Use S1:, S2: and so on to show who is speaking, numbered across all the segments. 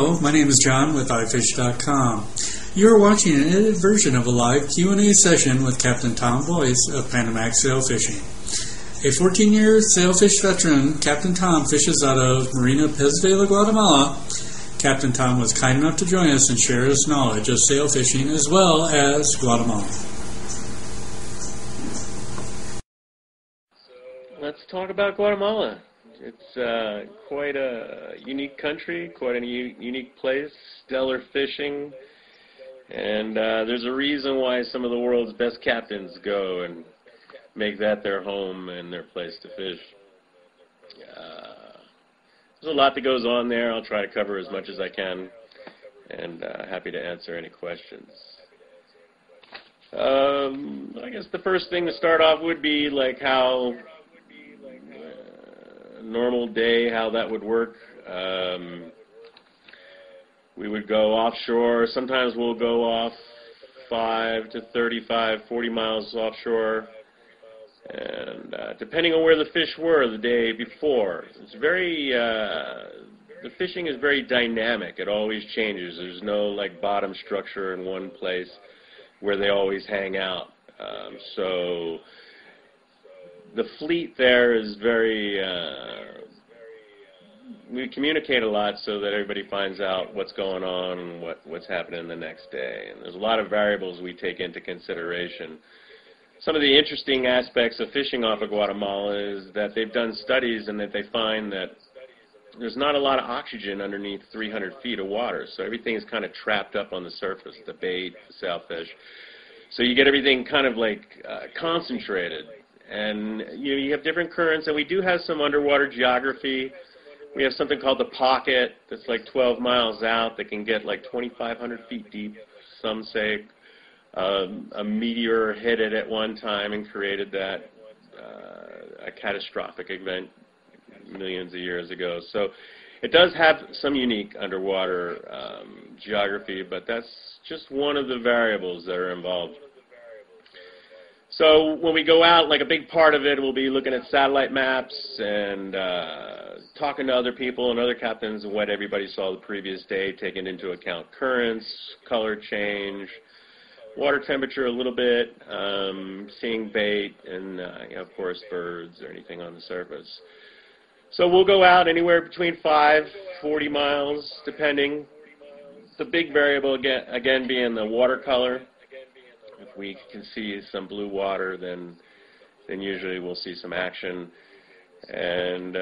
S1: Hello, my name is John with iFished.com. You are watching an edited version of a live Q&A session with Captain Tom Boice of Panamax Sailfishing. A 14-year sailfish veteran, Captain Tom fishes out of Marina Pez de la Guatemala. Captain Tom was kind enough to join us and share his knowledge of sailfishing as well as Guatemala.
S2: Let's talk about Guatemala. It's quite a unique country, quite a unique place, stellar fishing, and there's a reason why some of the world's best captains go and make that their home and their place to fish. There's a lot that goes on there. I'll try to cover as much as I can, and happy to answer any questions. I guess the first thing to start off would be like how normal day, how that would work. We would go offshore. Sometimes we'll go off 5 to 35, 40 miles offshore, and depending on where the fish were the day before, it's very the fishing is very dynamic. It always changes. There's no like bottom structure in one place where they always hang out. So the fleet there is very, we communicate a lot so that everybody finds out what's going on and what's happening the next day. And there's a lot of variables we take into consideration. Some of the interesting aspects of fishing off of Guatemala is that they've done studies and that they find that there's not a lot of oxygen underneath 300 feet of water. So everything is kind of trapped up on the surface, the bait, the sailfish. So you get everything kind of like concentrated. And you have different currents, and we do have some underwater geography. We have something called the pocket that's like 12 miles out that can get like 2,500 feet deep. Some say a meteor hit it at one time and created that, a catastrophic event millions of years ago. So it does have some unique underwater geography, but that's just one of the variables that are involved. So when we go out, like a big part of it will be looking at satellite maps and talking to other people and other captains and what everybody saw the previous day, taking into account currents, color change, water temperature a little bit, seeing bait, and of course birds or anything on the surface. So we'll go out anywhere between 40 miles, depending. The big variable again being the water color. If we can see some blue water, then usually we'll see some action, and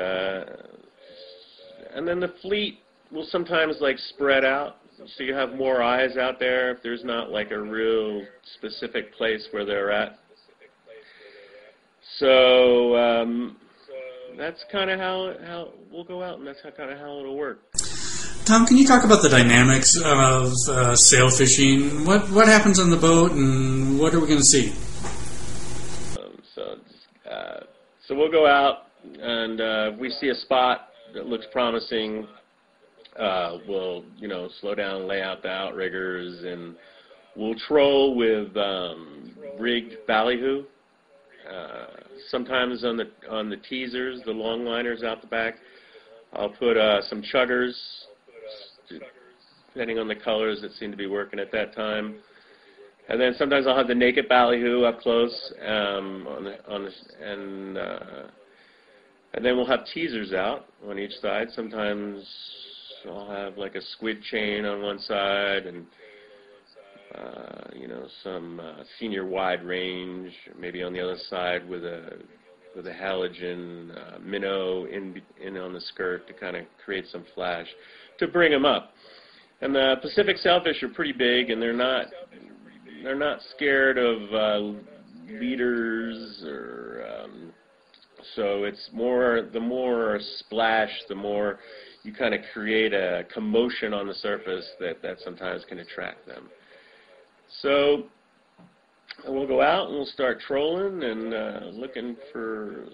S2: then the fleet will sometimes like spread out, so you have more eyes out there if there's not like a real specific place where they're at. So that's kind of how we'll go out, and that's kind of how it'll work.
S1: Tom, can you talk about the dynamics of sail fishing? What happens on the boat, and what are we going to see?
S2: So we'll go out, and if we see a spot that looks promising, we'll slow down, lay out the outriggers, and we'll troll with rigged ballyhoo. Sometimes on the teasers, the long liners out the back, I'll put some chuggers, depending on the colors that seem to be working at that time. And then sometimes I'll have the naked ballyhoo up close, and then we'll have teasers out on each side. Sometimes I'll have like a squid chain on one side, and some senior wide range, maybe on the other side with a halogen minnow in on the skirt to kind of create some flash to bring them up. And the Pacific sailfish are pretty big, and they're not scared of leaders, or so it's more, the more splash, the more you kind of create a commotion on the surface that sometimes can attract them. So we'll go out and we'll start trolling and looking for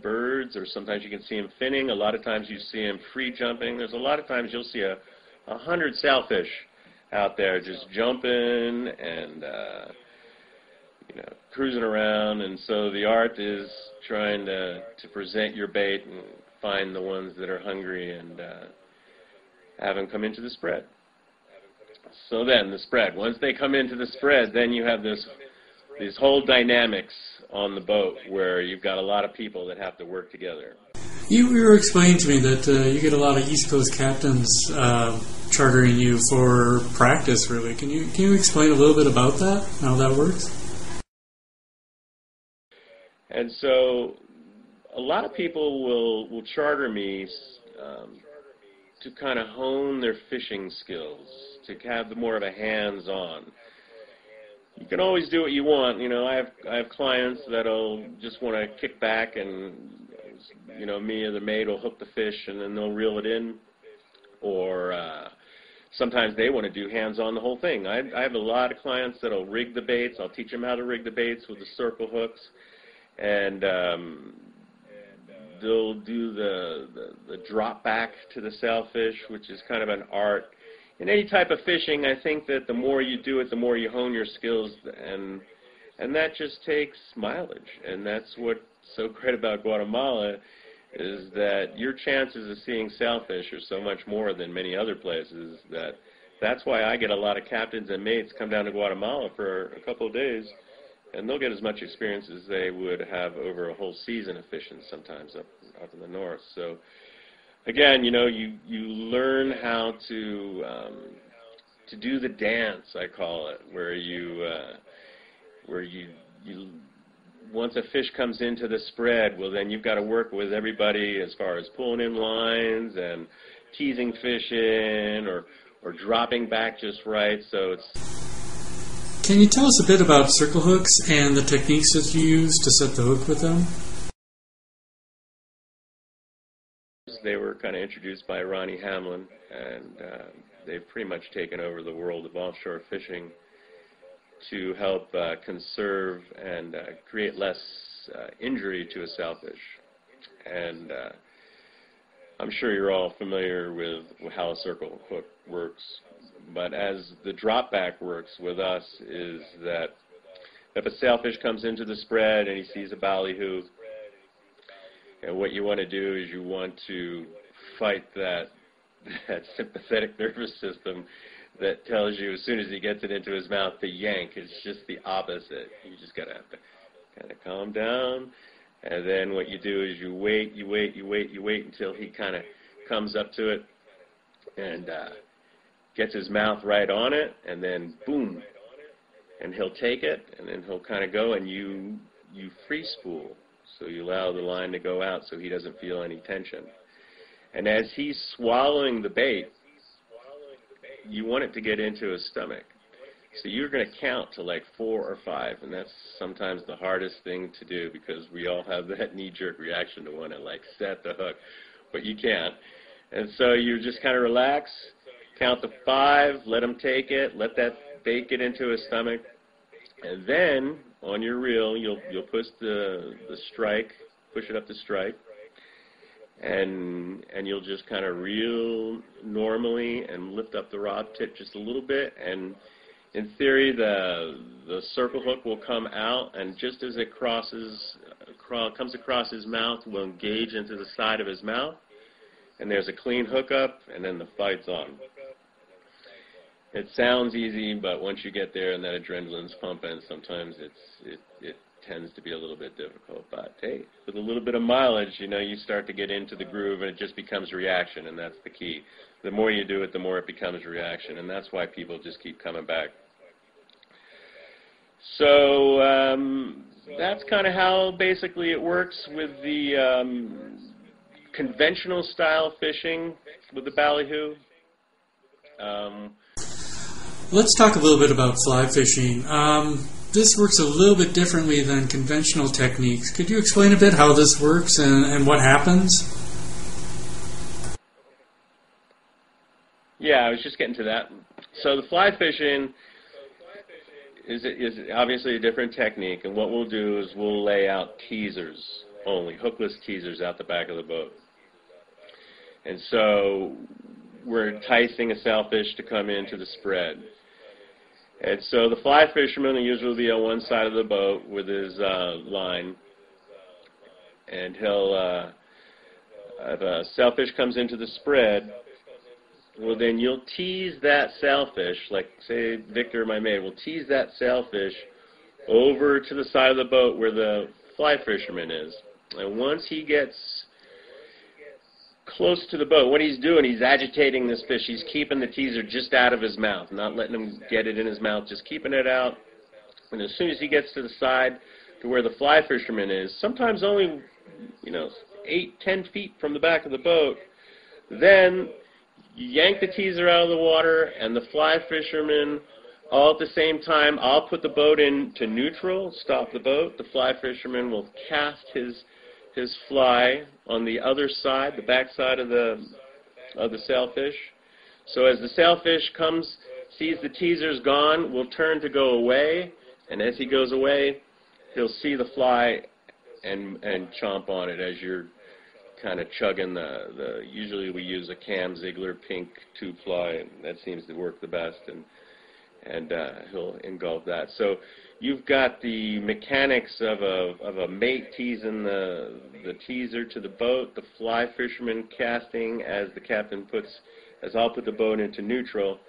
S2: birds, or sometimes you can see them finning. A lot of times you see them free jumping. There's a lot of times you'll see 100 sailfish out there just jumping and cruising around. And so the art is trying to present your bait and find the ones that are hungry and have them come into the spread. So then the spread, once they come into the spread, then you have these whole dynamics on the boat where you've got a lot of people that have to work together.
S1: You were explaining to me that you get a lot of East Coast captains chartering you for practice, really. Can you explain a little bit about that, how that works?
S2: And so a lot of people will charter me to kind of hone their fishing skills, to have more of a hands-on. You can always do what you want. You know, I have clients that'll just want to kick back and, you know, me or the mate will hook the fish and then they'll reel it in. Or sometimes they want to do hands-on the whole thing. I have a lot of clients that'll rig the baits. I'll teach them how to rig the baits with the circle hooks. And they'll do the drop back to the sailfish, which is kind of an art. In any type of fishing, I think that the more you do it, the more you hone your skills, and that just takes mileage. And that's what's so great about Guatemala, is that your chances of seeing sailfish are so much more than many other places. That's why I get a lot of captains and mates come down to Guatemala for a couple of days, and they'll get as much experience as they would have over a whole season of fishing sometimes up in the north. So again, you know, you learn how to do the dance, I call it, where you once a fish comes into the spread, well, then you've got to work with everybody as far as pulling in lines and teasing fish in or dropping back just right. So it's.
S1: Can you tell us a bit about circle hooks and the techniques that you use to set the hook with them?
S2: They were kind of introduced by Ronnie Hamlin, and they've pretty much taken over the world of offshore fishing to help conserve and create less injury to a sailfish. And I'm sure you're all familiar with how a circle hook works, but as the drop back works with us is that if a sailfish comes into the spread and he sees a ballyhoo, and what you want to do is you want to fight that sympathetic nervous system that tells you as soon as he gets it into his mouth to yank. It's just the opposite. You just got to have to kind of calm down, and then what you do is you wait until he kind of comes up to it and gets his mouth right on it, and then boom, and he'll take it, and then he'll kind of go, and you free spool. So you allow the line to go out so he doesn't feel any tension. And as he's swallowing the bait, you want it to get into his stomach. So you're going to count to like 4 or 5, and that's sometimes the hardest thing to do because we all have that knee-jerk reaction to want to like set the hook, but you can't. And so you just kind of relax, count to 5, let him take it, let that bait get into his stomach, and then on your reel, you'll push the strike, push it up the strike, and you'll just kind of reel normally and lift up the rod tip just a little bit. And in theory, the circle hook will come out, and just as it comes across his mouth, will engage into the side of his mouth, and there's a clean hookup, and then the fight's on. It sounds easy, but once you get there and that adrenaline's pumping, sometimes it tends to be a little bit difficult. But hey, with a little bit of mileage, you know, you start to get into the groove, and it just becomes reaction, and that's the key. The more you do it, the more it becomes reaction, and that's why people just keep coming back. So that's kind of how basically it works with the conventional style fishing with the ballyhoo.
S1: Let's talk a little bit about fly fishing. This works a little bit differently than conventional techniques. Could you explain a bit how this works and what happens?
S2: Yeah, I was just getting to that. So the fly fishing is obviously a different technique, and what we'll do is we'll lay out teasers only, hookless teasers out the back of the boat. And so we're enticing a sailfish to come into the spread. And so the fly fisherman will usually be on one side of the boat with his line, and he'll, if a sailfish comes into the spread, well, then you'll tease that sailfish, like say Victor, my mate, will tease that sailfish over to the side of the boat where the fly fisherman is. And once he gets close to the boat, what he's doing, he's agitating this fish. He's keeping the teaser just out of his mouth, not letting him get it in his mouth, just keeping it out. And as soon as he gets to the side to where the fly fisherman is, sometimes only, 8-10 feet from the back of the boat, then you yank the teaser out of the water, and the fly fisherman, all at the same time, I'll put the boat into neutral, stop the boat. The fly fisherman will cast his fly on the other side, the back side of the sailfish. So as the sailfish comes, sees the teaser's gone, will turn to go away, and as he goes away, he'll see the fly and chomp on it as you're kind of chugging the usually we use a Cam Ziegler pink tube fly, and that seems to work the best, and he'll engulf that. So you've got the mechanics of a mate teasing the teaser to the boat, the fly fisherman casting as I'll put the boat into neutral,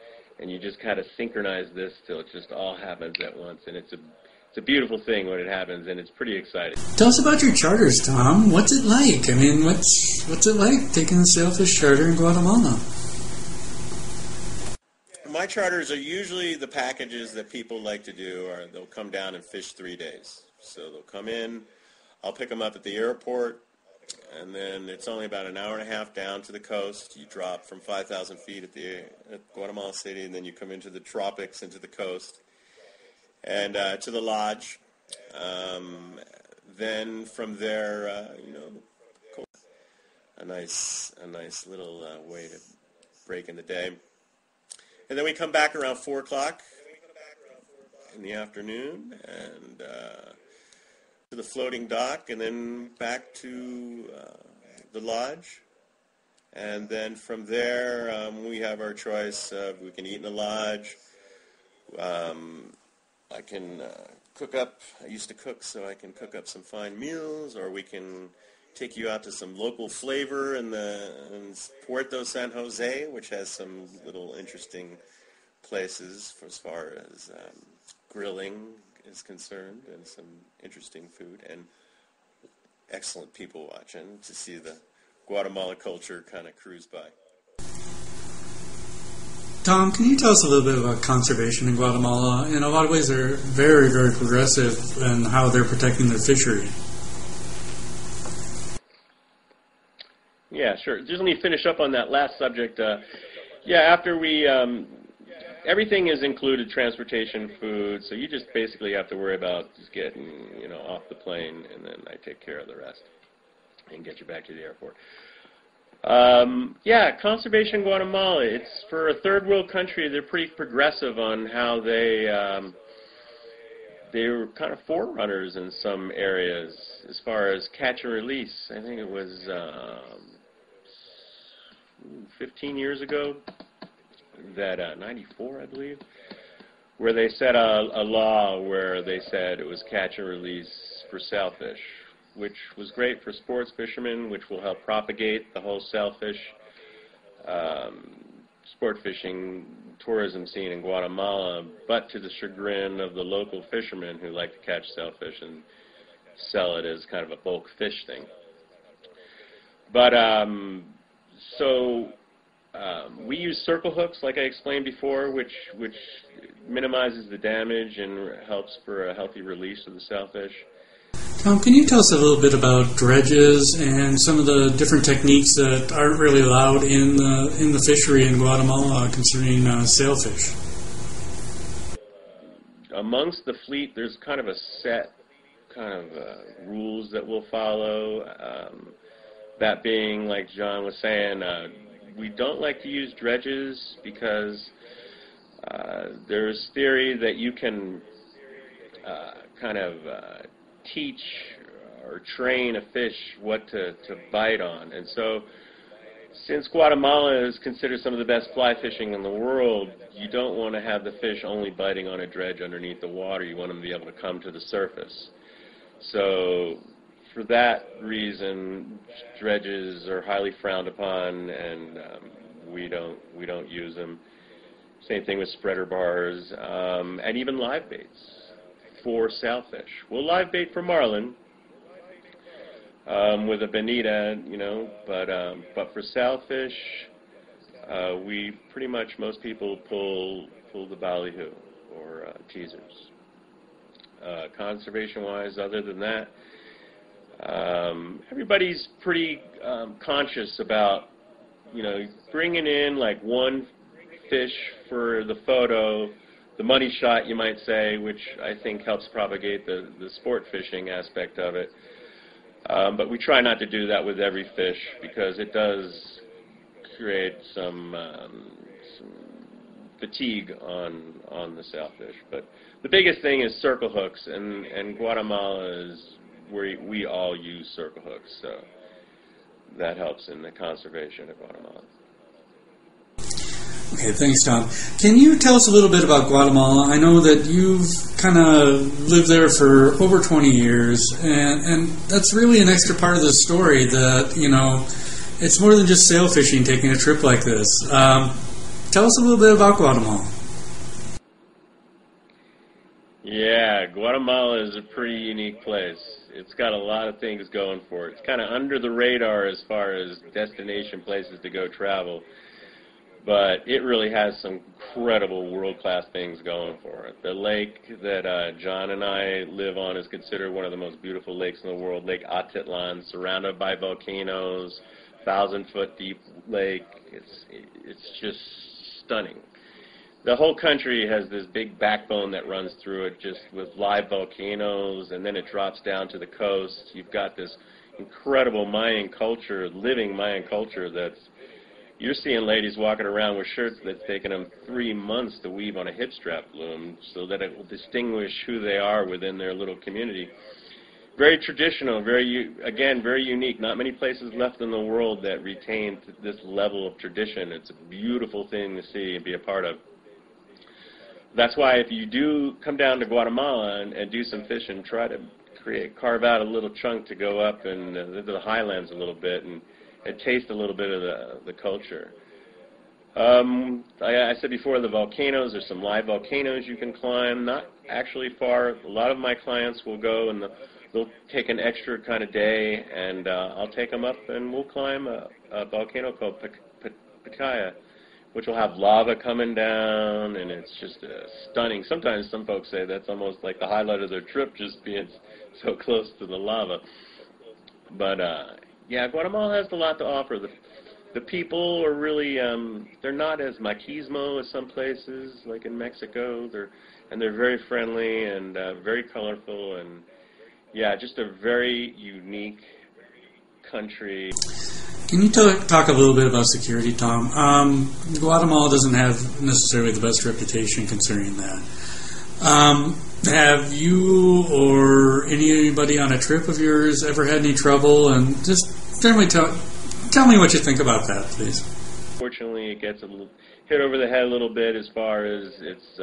S2: and you just kind of synchronize this till it just all happens at once, and it's a beautiful thing when it happens, and it's pretty exciting.
S1: Tell us about your charters, Tom. What's it like? I mean, what's it like taking the Sailfish charter in Guatemala?
S3: My charters are usually the packages that people like to do, or they'll come down and fish 3 days. So they'll come in, I'll pick them up at the airport, and then it's only about an hour and a half down to the coast. You drop from 5,000 feet at Guatemala City, and then you come into the tropics, into the coast, and to the lodge. Then from there, a nice little way to break in the day. And then we come back around 4 o'clock in the afternoon and to the floating dock, and then back to the lodge. And then from there, we have our choice of we can eat in the lodge. I can cook up. I used to cook, so I can cook up some fine meals, or we can take you out to some local flavor in Puerto San Jose, which has some little interesting places as far as grilling is concerned, and some interesting food, and excellent people watching to see the Guatemala culture kind of cruise by.
S1: Tom, can you tell us a little bit about conservation in Guatemala? In a lot of ways, they're very, very progressive in how they're protecting their fishery.
S2: Yeah, sure. Just let me finish up on that last subject. After we, everything is included, transportation, food, so you just basically have to worry about just getting, off the plane, and then I take care of the rest and get you back to the airport. Conservation in Guatemala, it's for a third world country, they're pretty progressive on how they were kind of forerunners in some areas as far as catch and release. I think it was 15 years ago, that 94, I believe, where they set a law where they said it was catch and release for sailfish, which was great for sports fishermen, which will help propagate the whole sailfish sport fishing tourism scene in Guatemala, but to the chagrin of the local fishermen who like to catch sailfish and sell it as kind of a bulk fish thing. But we use circle hooks, like I explained before, which minimizes the damage and helps for a healthy release of the sailfish.
S1: Tom, can you tell us a little bit about dredges and some of the different techniques that aren't really allowed in the fishery in Guatemala concerning sailfish?
S2: Amongst the fleet, there's kind of a set rules that we'll follow. That being, like John was saying, we don't like to use dredges because there's theory that you can teach or train a fish what to bite on. And so since Guatemala is considered some of the best fly fishing in the world, you don't want to have the fish only biting on a dredge underneath the water. You want them to be able to come to the surface. So for that reason, dredges are highly frowned upon, and we don't use them. Same thing with spreader bars, and even live baits for sailfish. We'll live bait for marlin with a bonita, but for sailfish, we pretty much, most people pull the ballyhoo or teasers. Conservation-wise, other than that, everybody's pretty conscious about, bringing in like one fish for the photo, the money shot, you might say, which I think helps propagate the sport fishing aspect of it. But we try not to do that with every fish because it does create some fatigue on the sailfish. But the biggest thing is circle hooks, and Guatemala is where we all use circle hooks, so that helps in the conservation of Guatemala.
S1: Okay, thanks, Tom. Can you tell us a little bit about Guatemala? I know that you've kind of lived there for over 20 years, and that's really an extra part of the story that, it's more than just sail fishing, taking a trip like this. Tell us a little bit about Guatemala.
S2: Yeah, Guatemala is a pretty unique place. It's got a lot of things going for it. It's kind of under the radar as far as destination places to go travel. But it really has some incredible world-class things going for it. The lake that John and I live on is considered one of the most beautiful lakes in the world, Lake Atitlan, surrounded by volcanoes, 1,000-foot deep lake. It's just stunning. The whole country has this big backbone that runs through it, just with live volcanoes, and then it drops down to the coast. You've got this incredible Mayan culture, living Mayan culture that's, you're seeing ladies walking around with shirts that's taken them 3 months to weave on a hip strap loom so that it will distinguish who they are within their little community. Very traditional, very unique. Not many places left in the world that retain this level of tradition. It's a beautiful thing to see and be a part of. That's why if you do come down to Guatemala and do some fishing, try to carve out a little chunk to go up and into the highlands a little bit and taste a little bit of the culture. I said before, the volcanoes, there's some live volcanoes you can climb, not actually far. A lot of my clients will go and they'll take an extra kind of day, and I'll take them up and we'll climb a volcano called Pacaya, which will have lava coming down, and it's just stunning. Sometimes some folks say that's almost like the highlight of their trip, just being so close to the lava. But yeah, Guatemala has a lot to offer. The people are really, they're not as machismo as some places, like in Mexico. They're very friendly and very colorful, and yeah, just a very unique country.
S1: Can you talk a little bit about security, Tom? Guatemala doesn't have necessarily the best reputation concerning that. Have you or anybody on a trip of yours ever had any trouble? And just generally tell me what you think about that, please.
S2: Fortunately, it gets a little hit over the head a little bit as far as its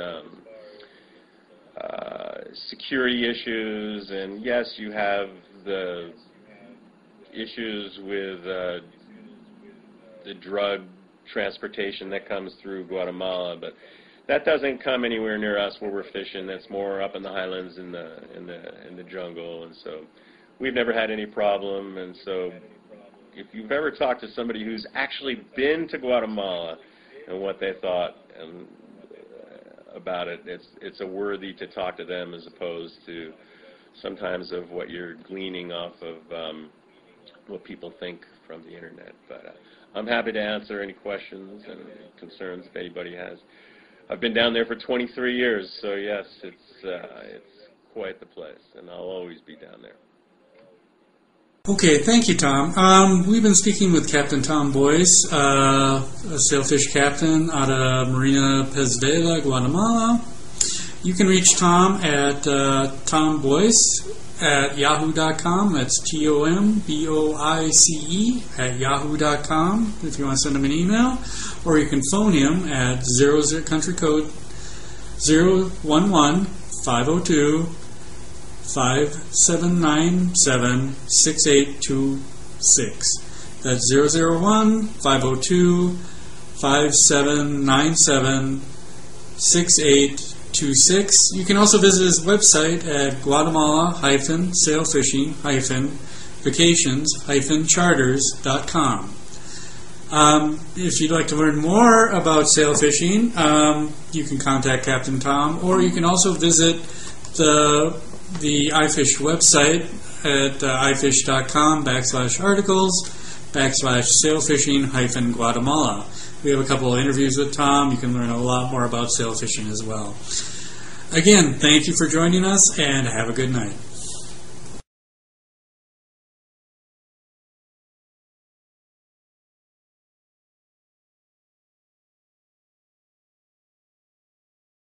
S2: security issues. And yes, you have the issues with the drug transportation that comes through Guatemala, but that doesn't come anywhere near us where we're fishing. That's more up in the highlands in the jungle, and so we've never had any problem. And so if you've ever talked to somebody who's actually been to Guatemala and what they thought about it, it's a worthy to talk to them as opposed to sometimes of what you're gleaning off of what people think from the internet. But I'm happy to answer any questions and concerns if anybody has. I've been down there for 23 years, so yes, it's quite the place, and I'll always be down there.
S1: Okay, thank you, Tom. We've been speaking with Captain Tom Boice, a sailfish captain out of Marina Pez Vela, Guatemala. You can reach Tom at Tom Boice at yahoo.com. That's TOMBOICE at yahoo.com if you want to send him an email. Or you can phone him at 00 country code 011-502-5797-6826. That's 001-502-5797-6826. 5797-6826. You can also visit his website at Guatemala-sailfishing-vacations-charters.com. If you'd like to learn more about sail fishing, you can contact Captain Tom, or you can also visit the iFished website at iFished.com/articles/sailfishing-Guatemala. We have a couple of interviews with Tom. You can learn a lot more about sail fishing as well. Again, thank you for joining us, and have a good night.